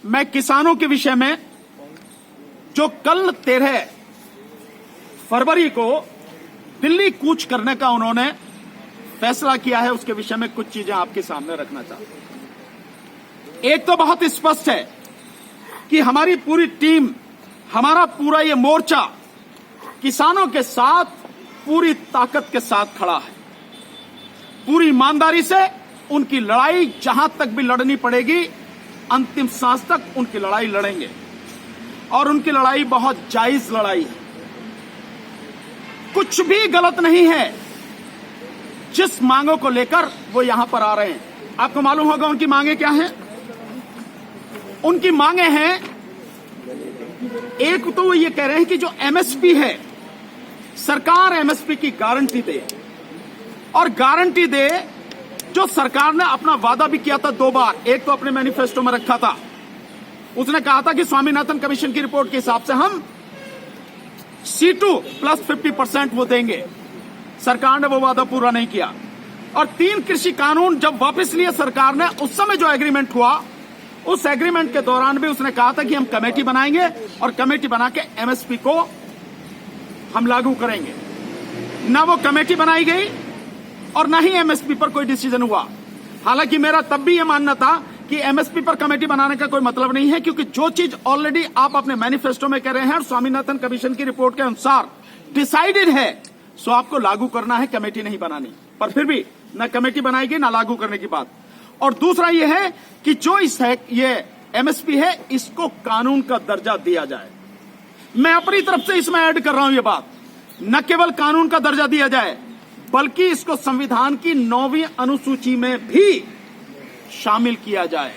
मैं किसानों के विषय में जो कल 13 फरवरी को दिल्ली कूच करने का उन्होंने फैसला किया है, उसके विषय में कुछ चीजें आपके सामने रखना चाहता हूं। एक तो बहुत स्पष्ट है कि हमारी पूरी टीम, हमारा पूरा ये मोर्चा किसानों के साथ पूरी ताकत के साथ खड़ा है। पूरी ईमानदारी से उनकी लड़ाई जहां तक भी लड़नी पड़ेगी, अंतिम सांस तक उनकी लड़ाई लड़ेंगे और उनकी लड़ाई बहुत जायज लड़ाई है। कुछ भी गलत नहीं है जिस मांगों को लेकर वो यहां पर आ रहे हैं। आपको मालूम होगा उनकी मांगे क्या हैं? उनकी मांगे हैं, एक तो वो ये कह रहे हैं कि जो एमएसपी है, सरकार एमएसपी की गारंटी दे और गारंटी दे जो सरकार ने अपना वादा भी किया था 2 बार। एक तो अपने मैनिफेस्टो में रखा था, उसने कहा था कि स्वामीनाथन कमीशन की रिपोर्ट के हिसाब से हम C2 प्लस 50% वो देंगे। सरकार ने वो वादा पूरा नहीं किया। और 3 कृषि कानून जब वापस लिए सरकार ने, उस समय जो एग्रीमेंट हुआ, उस एग्रीमेंट के दौरान भी उसने कहा था कि हम कमेटी बनाएंगे और कमेटी बना के एमएसपी को हम लागू करेंगे। ना वो कमेटी बनाई गई और ना ही एमएसपी पर कोई डिसीजन हुआ। हालांकि मेरा तब भी यह मानना था कि एमएसपी पर कमेटी बनाने का कोई मतलब नहीं है, क्योंकि जो चीज ऑलरेडी आप अपने मैनिफेस्टो में कह रहे हैं और स्वामीनाथन कमीशन की रिपोर्ट के अनुसार डिसाइडेड है, सो आपको लागू करना है, कमेटी नहीं बनानी। पर फिर भी ना कमेटी बनाएगी ना लागू करने की बात। और दूसरा यह है कि जो ये एमएसपी है, इसको कानून का दर्जा दिया जाए। मैं अपनी तरफ से इसमें ऐड कर रहा हूं ये बात, न केवल कानून का दर्जा दिया जाए बल्कि इसको संविधान की 9वीं अनुसूची में भी शामिल किया जाए,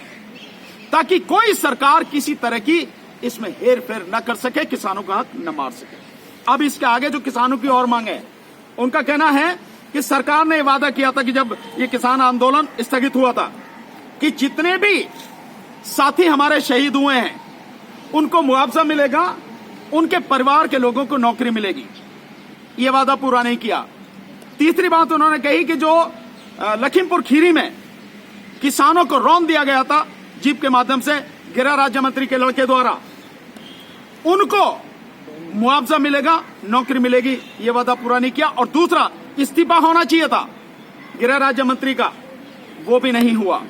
ताकि कोई सरकार किसी तरह की इसमें हेर फेर न कर सके, किसानों का हक न मार सके। अब इसके आगे जो किसानों की और मांगे, उनका कहना है कि सरकार ने वादा किया था कि जब ये किसान आंदोलन स्थगित हुआ था कि जितने भी साथी हमारे शहीद हुए हैं उनको मुआवजा मिलेगा, उनके परिवार के लोगों को नौकरी मिलेगी। ये वादा पूरा नहीं किया। तीसरी बात उन्होंने कही कि जो लखीमपुर खीरी में किसानों को रौंद दिया गया था जीप के माध्यम से गृह राज्य मंत्री के लड़के द्वारा, उनको मुआवजा मिलेगा, नौकरी मिलेगी। ये वादा पूरा नहीं किया। और दूसरा, इस्तीफा होना चाहिए था गृह राज्य मंत्री का, वो भी नहीं हुआ।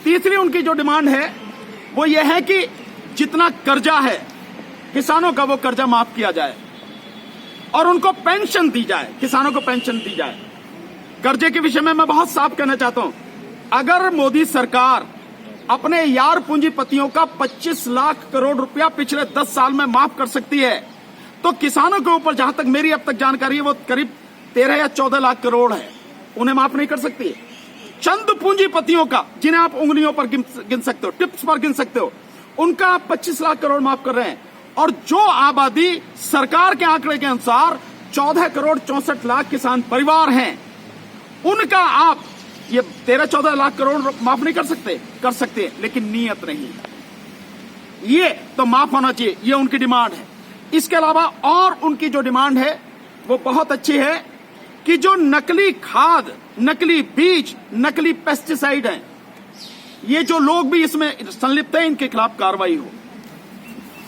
तीसरी उनकी जो डिमांड है वो ये है कि जितना कर्जा है किसानों का, वो कर्जा माफ किया जाए और उनको पेंशन दी जाए, किसानों को पेंशन दी जाए। कर्जे के विषय में मैं बहुत साफ कहना चाहता हूं, अगर मोदी सरकार अपने यार पूंजीपतियों का 25 लाख करोड़ रुपया पिछले 10 साल में माफ कर सकती है, तो किसानों के ऊपर, जहां तक मेरी अब तक जानकारी है, वो करीब 13 या 14 लाख करोड़ है, उन्हें माफ नहीं कर सकती है। चंद पूंजीपतियों का, जिन्हें आप उंगलियों पर गिन सकते हो, टिप्स पर गिन सकते हो, उनका आप 25 लाख करोड़ माफ कर रहे हैं। और जो आबादी सरकार के आंकड़े के अनुसार 14 करोड़ 64 लाख किसान परिवार हैं, उनका आप ये 13-14 लाख करोड़ माफ नहीं कर सकते? कर सकते, लेकिन नीयत नहीं है। ये तो माफ होना चाहिए, ये उनकी डिमांड है। इसके अलावा और उनकी जो डिमांड है वो बहुत अच्छी है कि जो नकली खाद, नकली बीज, नकली पेस्टिसाइड हैं, ये जो लोग भी इसमें संलिप्त हैं, इनके खिलाफ कार्रवाई हो,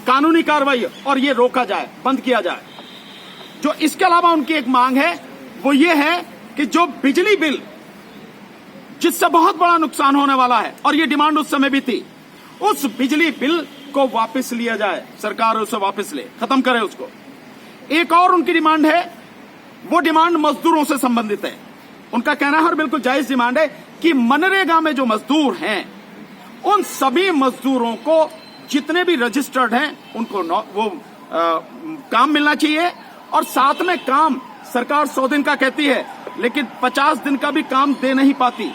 कानूनी कार्रवाई हो और ये रोका जाए, बंद किया जाए। जो इसके अलावा उनकी एक मांग है वो ये है कि जो बिजली बिल, जिससे बहुत बड़ा नुकसान होने वाला है, और ये डिमांड उस समय भी थी, उस बिजली बिल को वापस लिया जाए, सरकार उसे वापस ले, खत्म करे उसको। एक और उनकी डिमांड है, वो डिमांड मजदूरों से संबंधित है। उनका कहना है, और बिल्कुल जायज डिमांड है, कि मनरेगा में जो मजदूर हैं, उन सभी मजदूरों को, जितने भी रजिस्टर्ड हैं, उनको काम मिलना चाहिए। और साथ में काम, सरकार 100 दिन का कहती है, लेकिन 50 दिन का भी काम दे नहीं पाती,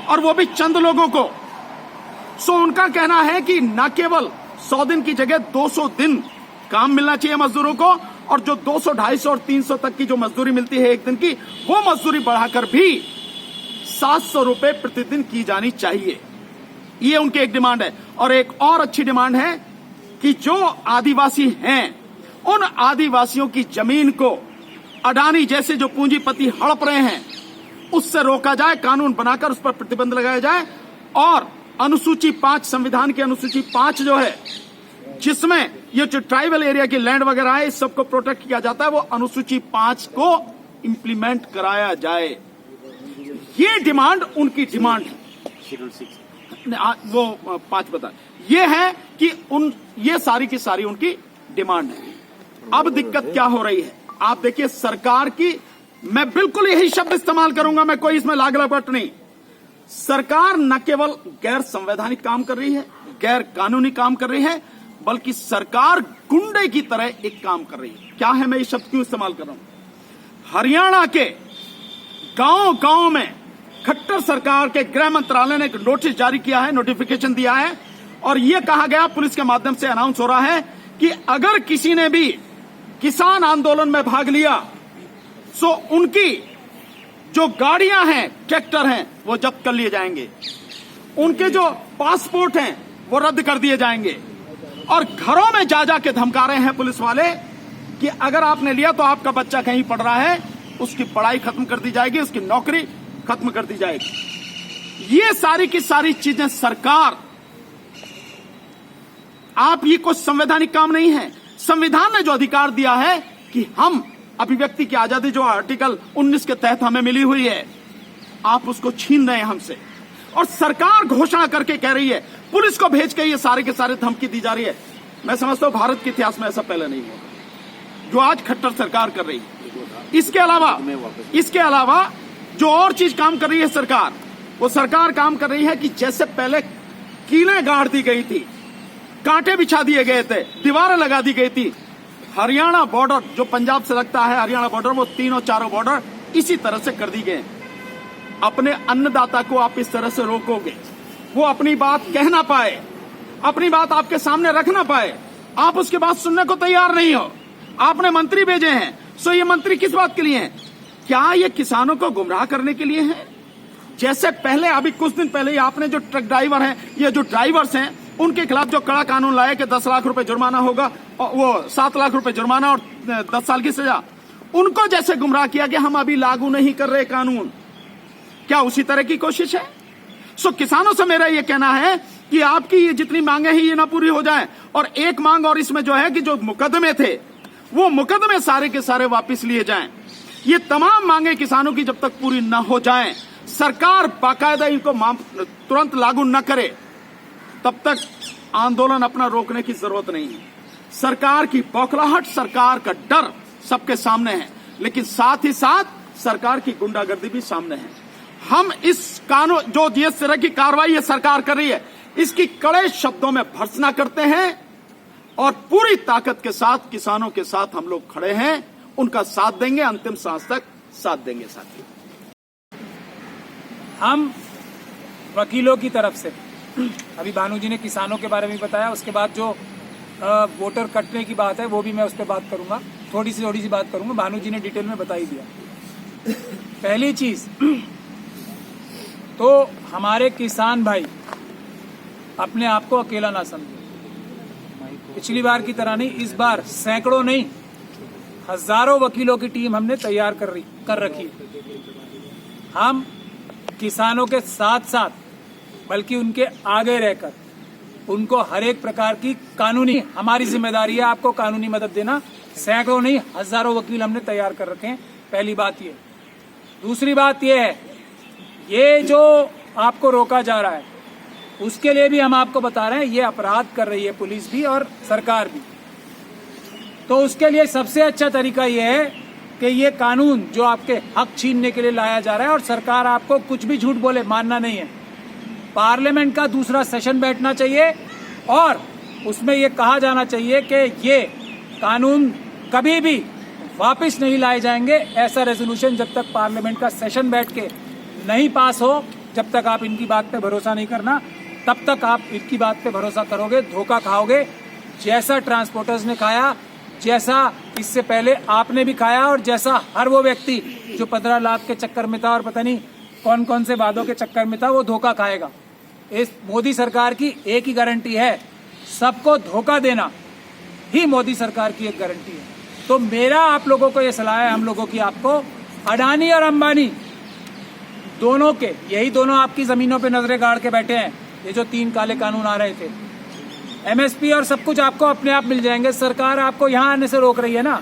और वो भी चंद लोगों को। सो उनका कहना है कि न केवल 100 दिन की जगह 200 दिन काम मिलना चाहिए मजदूरों को, और जो 200, 250 और 300 तक की जो मजदूरी मिलती है एक दिन की, वो मजदूरी बढ़ाकर भी 700 रुपए प्रतिदिन की जानी चाहिए। ये उनकी एक डिमांड है। और एक और अच्छी डिमांड है कि जो आदिवासी हैं, उन आदिवासियों की जमीन को अडानी जैसे जो पूंजीपति हड़प रहे हैं, उससे रोका जाए, कानून बनाकर उस पर प्रतिबंध लगाया जाए और अनुसूची 5 संविधान की अनुसूची 5 जो है, जिसमें ये जो ट्राइबल एरिया की लैंड वगैरह है, इस सबको प्रोटेक्ट किया जाता है, वो अनुसूची 5 को इंप्लीमेंट कराया जाए। ये डिमांड उनकी डिमांड है। वो 5 बता, ये है कि ये सारी की सारी उनकी डिमांड है। अब दिक्कत क्या हो रही है, आप देखिए सरकार की, मैं बिल्कुल यही शब्द इस्तेमाल करूंगा, मैं कोई इसमें लाग लपट नहीं। सरकार न केवल गैर संवैधानिक काम कर रही है, गैर कानूनी काम कर रही है, बल्कि सरकार गुंडे की तरह एक काम कर रही है। क्या है, मैं ये शब्द क्यों इस्तेमाल कर रहा हूं? हरियाणा के गांव गांव में खट्टर सरकार के गृह मंत्रालय ने एक नोटिस जारी किया है, नोटिफिकेशन दिया है, और यह कहा गया, पुलिस के माध्यम से अनाउंस हो रहा है कि अगर किसी ने भी किसान आंदोलन में भाग लिया तो उनकी जो गाड़ियां हैं, ट्रैक्टर हैं, वो जब्त कर लिए जाएंगे, उनके जो पासपोर्ट हैं वो रद्द कर दिए जाएंगे, और घरों में जा जा के धमका रहे हैं पुलिस वाले कि अगर आपने लिया तो आपका बच्चा कहीं पढ़ रहा है, उसकी पढ़ाई खत्म कर दी जाएगी, उसकी नौकरी खत्म कर दी जाएगी। ये सारी की सारी चीजें सरकार, आप ये कुछ संवैधानिक काम नहीं है। संविधान ने जो अधिकार दिया है कि हम अभिव्यक्ति की आजादी, जो आर्टिकल 19 के तहत हमें मिली हुई है, आप उसको छीन रहे हैं हमसे। और सरकार घोषणा करके कह रही है, पुलिस को भेज के ये सारे के सारे धमकी दी जा रही है। मैं समझता हूं भारत के इतिहास में ऐसा पहले नहीं हुआ जो आज खट्टर सरकार कर रही है। इसके अलावा जो और चीज काम कर रही है सरकार, वो सरकार काम कर रही है कि जैसे पहले कीलें गाड़ दी गई थी, कांटे बिछा दिए गए थे, दीवारें लगा दी गई थी, हरियाणा बॉर्डर जो पंजाब से लगता है, हरियाणा बॉर्डर, वो तीनों चारों बॉर्डर इसी तरह से कर दी गए। अपने अन्नदाता को आप इस तरह से रोकोगे, वो अपनी बात कह ना पाए, अपनी बात आपके सामने रख ना पाए, आप उसकी बात सुनने को तैयार नहीं हो। आपने मंत्री भेजे हैं, सो ये मंत्री किस बात के लिए हैं? क्या ये किसानों को गुमराह करने के लिए है? जैसे पहले, अभी कुछ दिन पहले आपने जो ट्रक ड्राइवर हैं, ये जो ड्राइवर्स हैं, उनके खिलाफ जो कड़ा कानून लाया कि 10 लाख रुपए जुर्माना होगा, और वो 7 लाख रुपए जुर्माना और 10 साल की सजा, उनको जैसे गुमराह किया कि हम अभी लागू नहीं कर रहे कानून, क्या उसी तरह की कोशिश है? सो किसानों से मेरा ये कहना है कि आपकी ये जितनी मांगे हैं ये ना पूरी हो जाए, और एक मांग और इसमें जो है कि जो मुकदमे थे, वो मुकदमे सारे के सारे वापस लिए जाएं। ये तमाम मांगे किसानों की जब तक पूरी न हो जाएं, सरकार बाकायदा इनको तुरंत लागू न करे, तब तक आंदोलन अपना रोकने की जरूरत नहीं है। सरकार की बौखलाहट, सरकार का डर सबके सामने है, लेकिन साथ ही साथ सरकार की गुंडागर्दी भी सामने है। हम इस कानून, जो जिस तरह की कार्रवाई ये सरकार कर रही है, इसकी कड़े शब्दों में भर्त्सना करते हैं, और पूरी ताकत के साथ किसानों के साथ हम लोग खड़े हैं, उनका साथ देंगे, अंतिम सांस तक साथ देंगे। साथी, हम वकीलों की तरफ से, अभी भानु जी ने किसानों के बारे में बताया, उसके बाद जो वोटर कटने की बात है वो भी मैं उस पर बात करूंगा, थोड़ी सी बात करूंगा। भानु जी ने डिटेल में बता ही दिया। पहली चीज तो हमारे किसान भाई अपने आप को अकेला ना समझे। पिछली बार की तरह नहीं, इस बार सैकड़ों नहीं, हजारों वकीलों की टीम हमने तैयार कर रखी। हम किसानों के साथ साथ, बल्कि उनके आगे रहकर उनको हर एक प्रकार की कानूनी, हमारी जिम्मेदारी है आपको कानूनी मदद देना। सैकड़ों नहीं, हजारों वकील हमने तैयार कर रखे हैं। पहली बात ये। दूसरी बात ये है, ये जो आपको रोका जा रहा है उसके लिए भी हम आपको बता रहे हैं, ये अपराध कर रही है पुलिस भी और सरकार भी। तो उसके लिए सबसे अच्छा तरीका ये है कि ये कानून जो आपके हक छीनने के लिए लाया जा रहा है, और सरकार आपको कुछ भी झूठ बोले मानना नहीं है। पार्लियामेंट का दूसरा सेशन बैठना चाहिए और उसमें ये कहा जाना चाहिए कि ये कानून कभी भी वापस नहीं लाए जाएंगे। ऐसा रेजोल्यूशन जब तक पार्लियामेंट का सेशन बैठ के नहीं पास हो, जब तक आप इनकी बात पे भरोसा नहीं करना, तब तक आप इनकी बात पे भरोसा करोगे, धोखा खाओगे। जैसा ट्रांसपोर्टर्स ने खाया, जैसा इससे पहले आपने भी खाया, और जैसा हर वो व्यक्ति जो 15 लाख के चक्कर में था और पता नहीं कौन कौन से वादों के चक्कर में था, वो धोखा खाएगा। इस मोदी सरकार की एक ही गारंटी है, सबको धोखा देना ही मोदी सरकार की एक गारंटी है। तो मेरा आप लोगों को ये सलाह है, हम लोगों की आपको, अडानी और अंबानी दोनों के, यही दोनों आपकी जमीनों पे नजरें गाड़ के बैठे हैं, ये जो 3 काले कानून आ रहे थे, एमएसपी और सब कुछ आपको अपने आप मिल जाएंगे। सरकार आपको यहाँ आने से रोक रही है ना।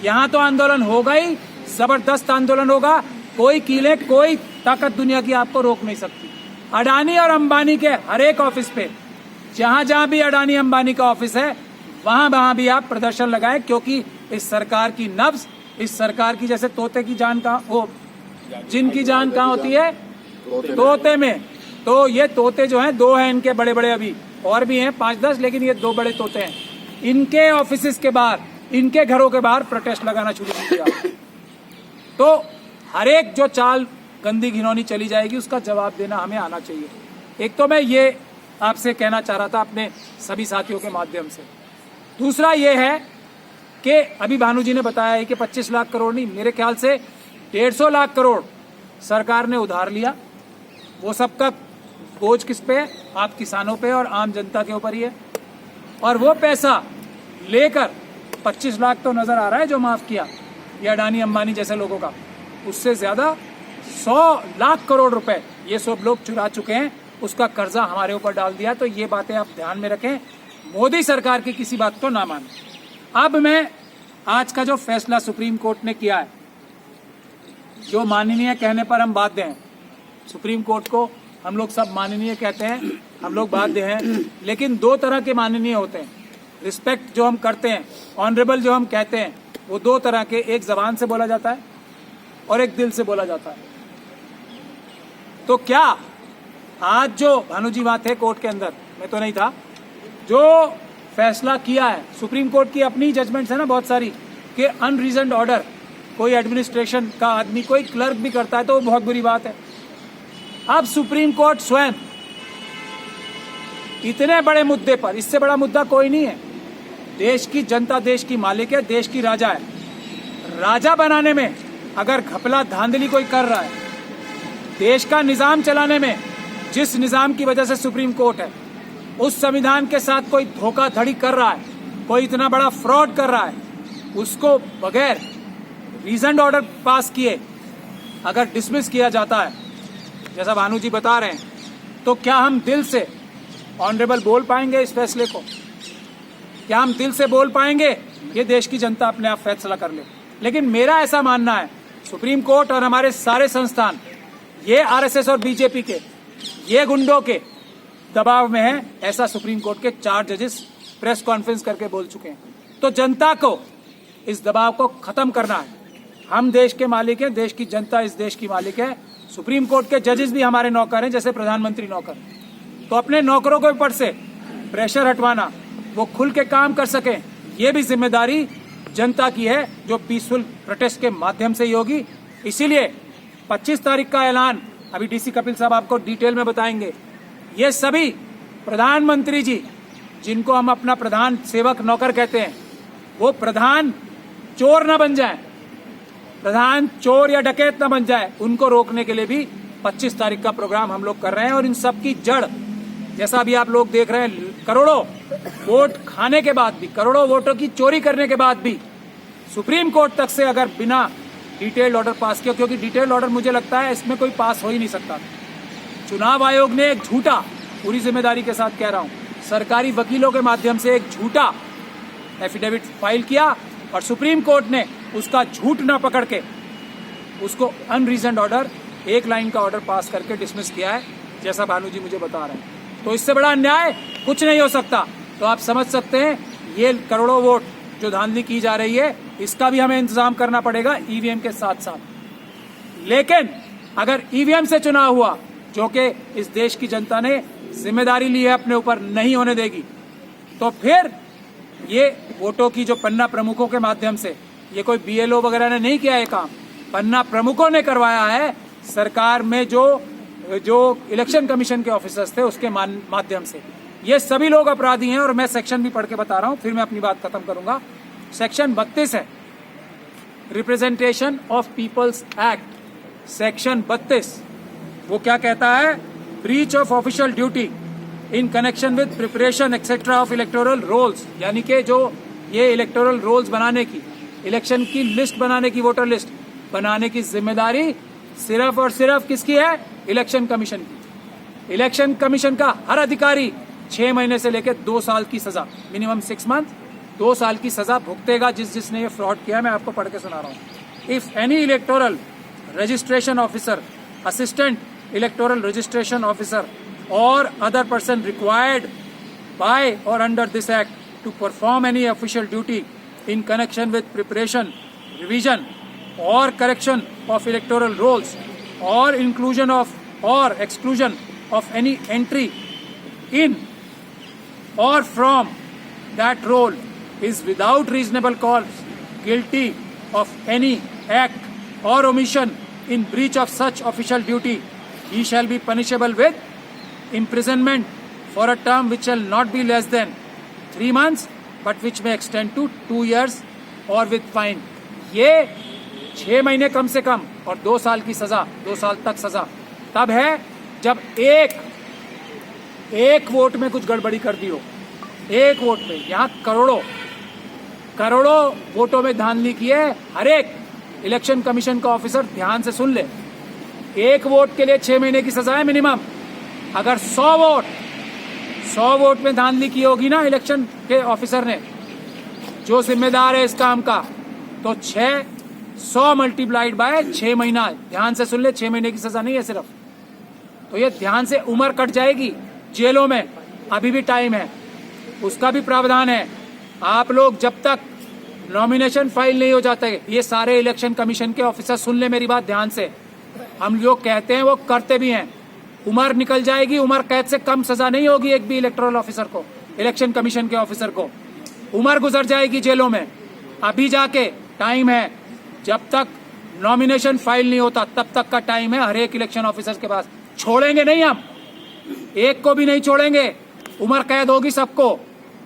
यहाँ तो आंदोलन होगा ही, जबरदस्त आंदोलन होगा। कोई कीले, कोई ताकत दुनिया की आपको रोक नहीं सकती। अडानी और अंबानी के हर एक ऑफिस पे, जहां जहां भी अडानी अंबानी का ऑफिस है, वहां वहां भी आप प्रदर्शन लगाएं, क्योंकि इस सरकार की नब्ज, इस सरकार की, जैसे तोते की जान कहाँ, वो जिनकी जान कहाँ होती है, तोते में। तो ये तोते जो हैं, 2 हैं इनके बड़े बड़े, अभी और भी हैं 5-10, लेकिन ये 2 बड़े तोते हैं। इनके ऑफिस के बाहर, इनके घरों के बाहर प्रोटेस्ट लगाना शुरू किया। तो हर एक जो चाल गंदी घिनौनी चली जाएगी, उसका जवाब देना हमें आना चाहिए। एक तो मैं ये आपसे कहना चाह रहा था अपने सभी साथियों के माध्यम से। दूसरा ये है कि अभी भानु जी ने बताया है कि 25 लाख करोड़ नहीं, मेरे ख्याल से 150 लाख करोड़ सरकार ने उधार लिया। वो सबका बोझ किस पे है? आप किसानों पे और आम जनता के ऊपर ही है। और वो पैसा लेकर 25 लाख तो नजर आ रहा है जो माफ किया ये अडानी अंबानी जैसे लोगों का, उससे ज्यादा 100 लाख करोड़ रुपए ये सब लोग चुरा चुके हैं। उसका कर्जा हमारे ऊपर डाल दिया। तो ये बातें आप ध्यान में रखें, मोदी सरकार की किसी बात को ना माने। अब मैं आज का जो फैसला सुप्रीम कोर्ट ने किया है, जो माननीय कहने पर हम बाध्य हैं, सुप्रीम कोर्ट को हम लोग सब माननीय कहते हैं, हम लोग बाध्य हैं, लेकिन 2 तरह के माननीय होते हैं। रिस्पेक्ट जो हम करते हैं, ऑनरेबल जो हम कहते हैं, वो 2 तरह के, एक जबान से बोला जाता है और एक दिल से बोला जाता है। तो क्या आज जो भानु जी वहां थे कोर्ट के अंदर, मैं तो नहीं था, जो फैसला किया है सुप्रीम कोर्ट की अपनी जजमेंट्स है ना बहुत सारी, कि अनरीजन्ड ऑर्डर कोई एडमिनिस्ट्रेशन का आदमी, कोई क्लर्क भी करता है तो वो बहुत बुरी बात है। अब सुप्रीम कोर्ट स्वयं इतने बड़े मुद्दे पर, इससे बड़ा मुद्दा कोई नहीं है, देश की जनता देश की मालिक है, देश की राजा है, राजा बनाने में अगर घपला धांधली कोई कर रहा है, देश का निजाम चलाने में जिस निजाम की वजह से सुप्रीम कोर्ट है, उस संविधान के साथ कोई धोखाधड़ी कर रहा है, कोई इतना बड़ा फ्रॉड कर रहा है, उसको बगैर रीजन ऑर्डर पास किए अगर डिसमिस किया जाता है, जैसा भानु जी बता रहे हैं, तो क्या हम दिल से ऑनरेबल बोल पाएंगे इस फैसले को? क्या हम दिल से बोल पाएंगे? ये देश की जनता अपने आप फैसला कर ले। लेकिन मेरा ऐसा मानना है, सुप्रीम कोर्ट और हमारे सारे संस्थान ये आरएसएस और बीजेपी के, ये गुंडों के दबाव में है, ऐसा सुप्रीम कोर्ट के 4 जजेस प्रेस कॉन्फ्रेंस करके बोल चुके हैं। तो जनता को इस दबाव को खत्म करना है। हम देश के मालिक हैं, देश की जनता इस देश की मालिक है। सुप्रीम कोर्ट के जजेस भी हमारे नौकर हैं, जैसे प्रधानमंत्री नौकर। तो अपने नौकरों के ऊपर से प्रेशर हटवाना, वो खुल के काम कर सके, ये भी जिम्मेदारी जनता की है, जो पीसफुल प्रोटेस्ट के माध्यम से ही होगी। इसीलिए 25 तारीख का ऐलान अभी डीसी कपिल साहब आपको डिटेल में बताएंगे। ये सभी प्रधानमंत्री जी, जिनको हम अपना प्रधान सेवक नौकर कहते हैं, वो प्रधान चोर न बन जाए, प्रधान चोर या डकैत न बन जाए, उनको रोकने के लिए भी 25 तारीख का प्रोग्राम हम लोग कर रहे हैं। और इन सब की जड़, जैसा भी आप लोग देख रहे हैं, करोड़ों वोट खाने के बाद भी, करोड़ों वोटों की चोरी करने के बाद भी सुप्रीम कोर्ट तक से अगर बिना डिटेल्ड ऑर्डर पास किया, क्योंकि डिटेल्ड ऑर्डर मुझे लगता है इसमें कोई पास हो ही नहीं सकता। चुनाव आयोग ने एक झूठा, पूरी जिम्मेदारी के साथ कह रहा हूं, सरकारी वकीलों के माध्यम से एक झूठा एफिडेविट फाइल किया और सुप्रीम कोर्ट ने उसका झूठ न पकड़ के उसको अनरीजन्ड ऑर्डर, 1 लाइन का ऑर्डर पास करके डिसमिस किया है, जैसा भानु जी मुझे बता रहे हैं। तो इससे बड़ा अन्याय कुछ नहीं हो सकता। तो आप समझ सकते हैं ये करोड़ों वोट जो धांधली की जा रही है, इसका भी हमें इंतजाम करना पड़ेगा ईवीएम के साथ साथ। लेकिन अगर ईवीएम से चुनाव हुआ, जो कि इस देश की जनता ने जिम्मेदारी ली है अपने ऊपर, नहीं होने देगी, तो फिर ये वोटों की जो पन्ना प्रमुखों के माध्यम से, ये कोई बीएलओ वगैरह ने नहीं किया है काम, पन्ना प्रमुखों ने करवाया है सरकार में, जो इलेक्शन कमीशन के ऑफिसर्स थे उसके माध्यम से। ये सभी लोग अपराधी हैं। और मैं सेक्शन भी पढ़ के बता रहा हूं, फिर मैं अपनी बात खत्म करूंगा। सेक्शन 32 है, representation of peoples act, section 32 वो क्या कहता है? Breach of official duty in connection with preparation etcetera of electoral rolls, यानी कि जो ये इलेक्टोरल रोल्स बनाने की, इलेक्शन की लिस्ट बनाने की, वोटर लिस्ट बनाने की जिम्मेदारी सिर्फ और सिर्फ किसकी है? इलेक्शन कमीशन की। इलेक्शन कमीशन का हर अधिकारी 6 महीने से लेकर 2 साल की सजा, मिनिमम 6 मंथ, 2 साल की सजा भुगतेगा जिसने ये फ्रॉड किया। मैं आपको पढ़ के सुना रहा हूँ। If any electoral registration officer, assistant electoral registration officer और other person required by or under this act to perform any official duty in connection with preparation, revision or correction of electoral rolls or inclusion of or exclusion of any entry in or from that roll is without reasonable cause guilty of any act or omission in breach of such official duty, he shall be punishable with imprisonment for a term which shall not be less than 3 months but which may extend to 2 years or with fine। ये 6 महीने कम से कम और 2 साल की सजा, 2 साल तक सजा तब है जब एक वोट में कुछ गड़बड़ी कर दी हो। एक वोट में, यहाँ करोड़ों वोटों में धांधली की है। हर एक इलेक्शन कमीशन का ऑफिसर ध्यान से सुन ले, एक वोट के लिए 6 महीने की सजा है मिनिमम। अगर 100 वोट में धांधली की होगी ना इलेक्शन के ऑफिसर ने, जो जिम्मेदार है इस काम का, तो 100 मल्टीप्लाइड बाय 6 महीना। ध्यान से सुन ले, 6 महीने की सजा नहीं है सिर्फ। तो ये ध्यान से उम्र कट जाएगी जेलों में, अभी भी टाइम है, उसका भी प्रावधान है। आप लोग जब तक नॉमिनेशन फाइल नहीं हो जाते, ये सारे इलेक्शन कमीशन के ऑफिसर सुन ले मेरी बात ध्यान से, हम जो कहते हैं वो करते भी हैं। उम्र निकल जाएगी, उम्र कैद से कम सजा नहीं होगी एक भी इलेक्टोरल ऑफिसर को, इलेक्शन कमीशन के ऑफिसर को। उम्र गुजर जाएगी जेलों में। अभी जाके टाइम है, जब तक नॉमिनेशन फाइल नहीं होता तब तक का टाइम है हर एक इलेक्शन ऑफिसर के पास। छोड़ेंगे नहीं हम, एक को भी नहीं छोड़ेंगे, उम्र कैद होगी सबको।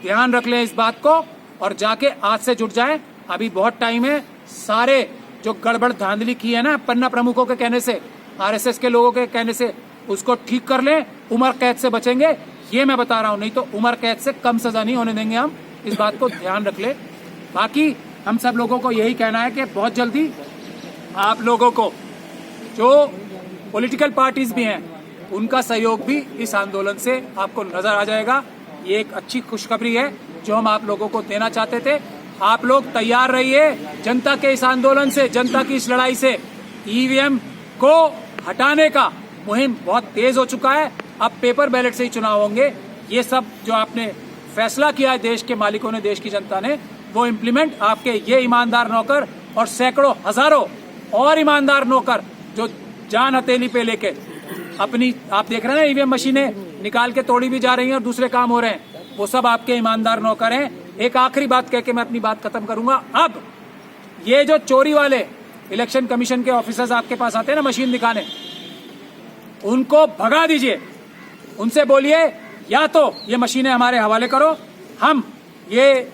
ध्यान रख लें इस बात को और जाके आज से जुट जाए, अभी बहुत टाइम है। सारे जो गड़बड़ धांधली की है ना पन्ना प्रमुखों के कहने से, आरएसएस के लोगों के कहने से, उसको ठीक कर लें, उम्र कैद से बचेंगे। ये मैं बता रहा हूं, नहीं तो उम्र कैद से कम सजा नहीं होने देंगे हम। इस बात को ध्यान रख ले। बाकी हम सब लोगों को यही कहना है कि बहुत जल्दी आप लोगों को, जो पॉलिटिकल पार्टीज भी हैं, उनका सहयोग भी इस आंदोलन से आपको नजर आ जाएगा। ये एक अच्छी खुशखबरी है जो हम आप लोगों को देना चाहते थे। आप लोग तैयार रहिए जनता के इस आंदोलन से, जनता की इस लड़ाई से। ईवीएम को हटाने का मुहिम बहुत तेज हो चुका है। अब पेपर बैलेट से ही चुनाव होंगे। ये सब जो आपने फैसला किया है देश के मालिकों ने, देश की जनता ने, वो इम्प्लीमेंट आपके ये ईमानदार नौकर और सैकड़ों हजारों और ईमानदार नौकर जो जान हथेली पे लेके अपनी, आप देख रहे हैं ना ईवीएम मशीनें निकाल के तोड़ी भी जा रही हैं और दूसरे काम हो रहे हैं, वो सब आपके ईमानदार नौकर हैं। एक आखिरी बात कह के मैं अपनी बात खत्म करूंगा। अब ये जो चोरी वाले इलेक्शन कमीशन के ऑफिसर्स आपके पास आते हैं ना मशीन दिखाने, उनको भगा दीजिए। उनसे बोलिए या तो ये मशीनें हमारे हवाले करो, हम ये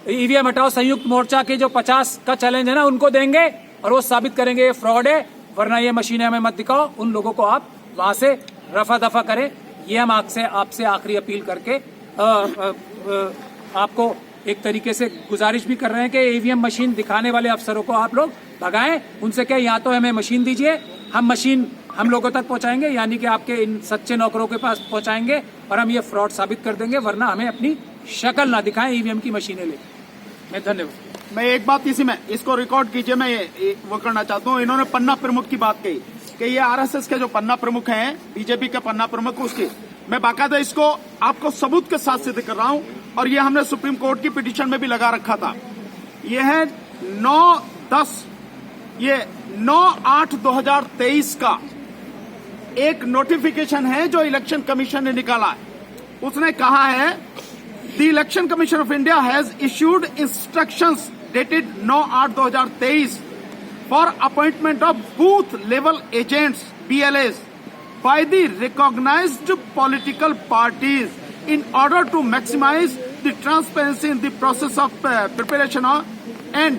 ईवीएम हटाओ संयुक्त मोर्चा के जो 50 का चैलेंज है ना उनको देंगे और वो साबित करेंगे ये फ्रॉड है, वरना ये मशीनें हमें मत दिखाओ। उन लोगों को आप वहां से रफा दफा करें। ये हम आपसे आखिरी अपील करके आपको एक तरीके से गुजारिश भी कर रहे हैं कि ईवीएम मशीन दिखाने वाले अफसरों को आप लोग भगाएं। उनसे क्या, या तो हमें मशीन दीजिए, हम मशीन हम लोगों तक पहुंचाएंगे, यानी कि आपके इन सच्चे नौकरों के पास पहुंचाएंगे और हम ये फ्रॉड साबित कर देंगे, वरना हमें अपनी शक्ल ना दिखाएं ईवीएम की मशीनें ले। मैं धन्यवाद। मैं एक बात इसी में इसको रिकॉर्ड कीजिए, मैं ये वो करना चाहता हूँ। इन्होंने पन्ना प्रमुख की बात कही कि ये आरएसएस के जो पन्ना प्रमुख हैं, बीजेपी के पन्ना प्रमुख, उसके मैं बाकायदा इसको आपको सबूत के साथ सिद्ध कर रहा हूँ और ये हमने सुप्रीम कोर्ट की पिटीशन में भी लगा रखा था। ये है 9/8/2023 का एक नोटिफिकेशन है जो इलेक्शन कमीशन ने निकाला है। उसने कहा है, the election commission of India has issued instructions dated 9/8/2023 for appointment of booth level agents BLAs by the recognized political parties in order to maximize the transparency in the process of preparation and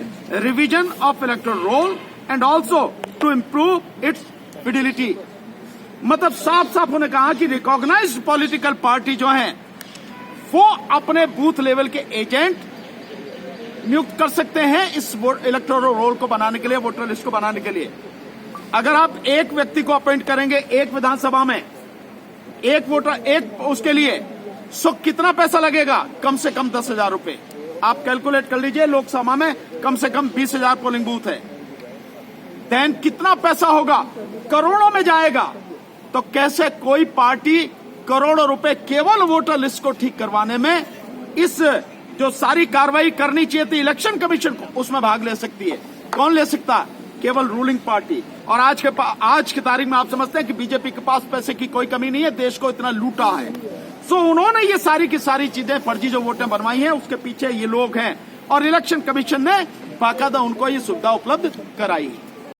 revision of electoral roll and also to improve its fidelity। मतलब साफ साफ उन्होंने कहा कि recognised political party जो हैं वो अपने बूथ लेवल के एजेंट नियुक्त कर सकते हैं इस इलेक्टोरल रोल को बनाने के लिए, वोटर लिस्ट को बनाने के लिए। अगर आप एक व्यक्ति को अपॉइंट करेंगे एक विधानसभा में एक वोटर एक उसके लिए सो कितना पैसा लगेगा? कम से कम 10,000 रुपए। आप कैलकुलेट कर लीजिए, लोकसभा में कम से कम 20,000 पोलिंग बूथ है। देन कितना पैसा होगा? करोड़ों में जाएगा। तो कैसे कोई पार्टी करोड़ों रुपए केवल वोटर लिस्ट को ठीक करवाने में, इस जो सारी कार्रवाई करनी चाहिए थी इलेक्शन कमीशन को, उसमें भाग ले सकती है? कौन ले सकता है? केवल रूलिंग पार्टी। और आज की तारीख में आप समझते हैं कि बीजेपी के पास पैसे की कोई कमी नहीं है, देश को इतना लूटा है। सो उन्होंने ये सारी की सारी चीजें, फर्जी जो वोटें बनवाई हैं, उसके पीछे ये लोग हैं और इलेक्शन कमीशन ने बाकायदा उनको ये सुविधा उपलब्ध कराई।